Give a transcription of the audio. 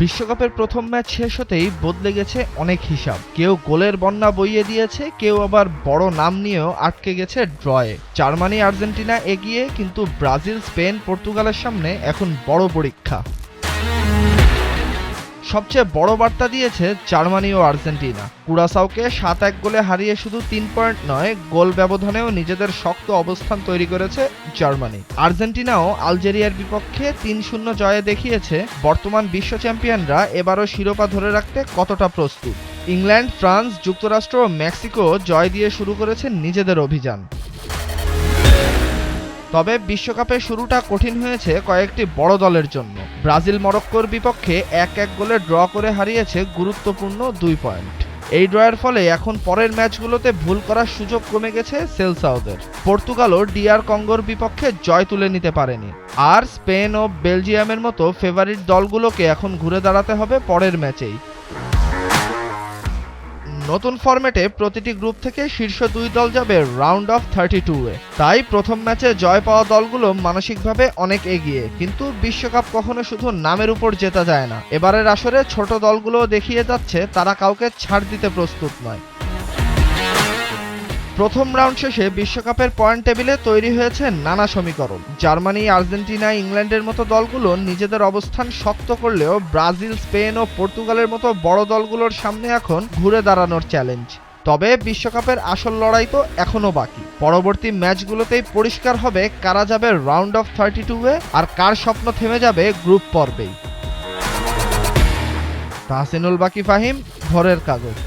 বিশ্বকাপের প্রথম ম্যাচ শেষ হতেই বদলে গেছে অনেক হিসাব। কেউ গোলের বন্যা বইয়ে দিয়েছে, কেউ আবার বড় নাম নিয়েও আটকে গেছে ড্রয়ে। জার্মানি আর্জেন্টিনা এগিয়ে, কিন্তু ব্রাজিল স্পেন পর্তুগালের সামনে এখন বড় পরীক্ষা। সবচেয়ে বড় বার্তা দিয়েছে জার্মানি ও আর্জেন্টিনা। কুরাসাওকে 7-1 গোলে হারিয়ে শুধু 3 পয়েন্ট নয়, গোল ব্যবধানেও নিজেদের শক্ত অবস্থান তৈরি করেছে জার্মানি। আর্জেন্টিনাও আলজেরিয়ার বিপক্ষে 3-0 জয়ে দেখিয়েছে বর্তমান বিশ্ব চ্যাম্পিয়নরা এবারও শিরোপা ধরে রাখতে কতটা প্রস্তুত। ইংল্যান্ড, ফ্রান্স, যুক্তরাষ্ট্র ও মেক্সিকো জয় দিয়ে শুরু করেছে নিজেদের অভিযান। তবে বিশ্বকাপের শুরুটা কঠিন হয়েছে কয়েকটি বড় দলের জন্য। ব্রাজিল মরক্কোর বিপক্ষে 1-1 গোলে ড্র করে হারিয়েছে গুরুত্বপূর্ণ 2 পয়েন্ট। এই ড্রয়ের ফলে এখন পরের ম্যাচগুলোতে ভুল করার সুযোগ কমে গেছে সেলসাওদের। পর্তুগালও ডিআর কঙ্গোর বিপক্ষে জয় তুলে নিতে পারেনি। আর স্পেন ও বেলজিয়ামের মতো ফেভারিট দলগুলোকে এখন ঘুরে দাঁড়াতে হবে পরের ম্যাচেই। নতুন ফরম্যাটে প্রতিটি গ্রুপ থেকে শীর্ষ 2 দল যাবে রাউন্ড অফ 32-এ। তাই প্রথম ম্যাচে জয় পাওয়া দলগুলো মানসিকভাবে অনেক এগিয়ে। কিন্তু বিশ্বকাপ কখনো শুধু নামের উপর জেতা যায় না। এবারের আসরে ছোট দলগুলোও দেখিয়ে যাচ্ছে তারা কাউকে ছাড় দিতে প্রস্তুত নয়। প্রথম রাউন্ড শেষে বিশ্বকাপের পয়েন্ট টেবিলে তৈরি হয়েছে নানা সমীকরণ। জার্মানি, আর্জেন্টিনা, ইংল্যান্ডের মতো দলগুলো নিজেদের অবস্থান শক্ত করলেও ব্রাজিল, স্পেন ও পর্তুগালের মতো বড় দলগুলোর সামনে এখন ঘুরে দাঁড়ানোর চ্যালেঞ্জ। তবে বিশ্বকাপের আসল লড়াই তো এখনো বাকি। পরবর্তী ম্যাচগুলোতেই পরিষ্কার হবে কারা যাবে রাউন্ড অফ 32-এ আর কার স্বপ্ন থেমে যাবে গ্রুপ পর্বেই। তাহসিনুল বাকি ফাহিম, ভোরের কাগজ।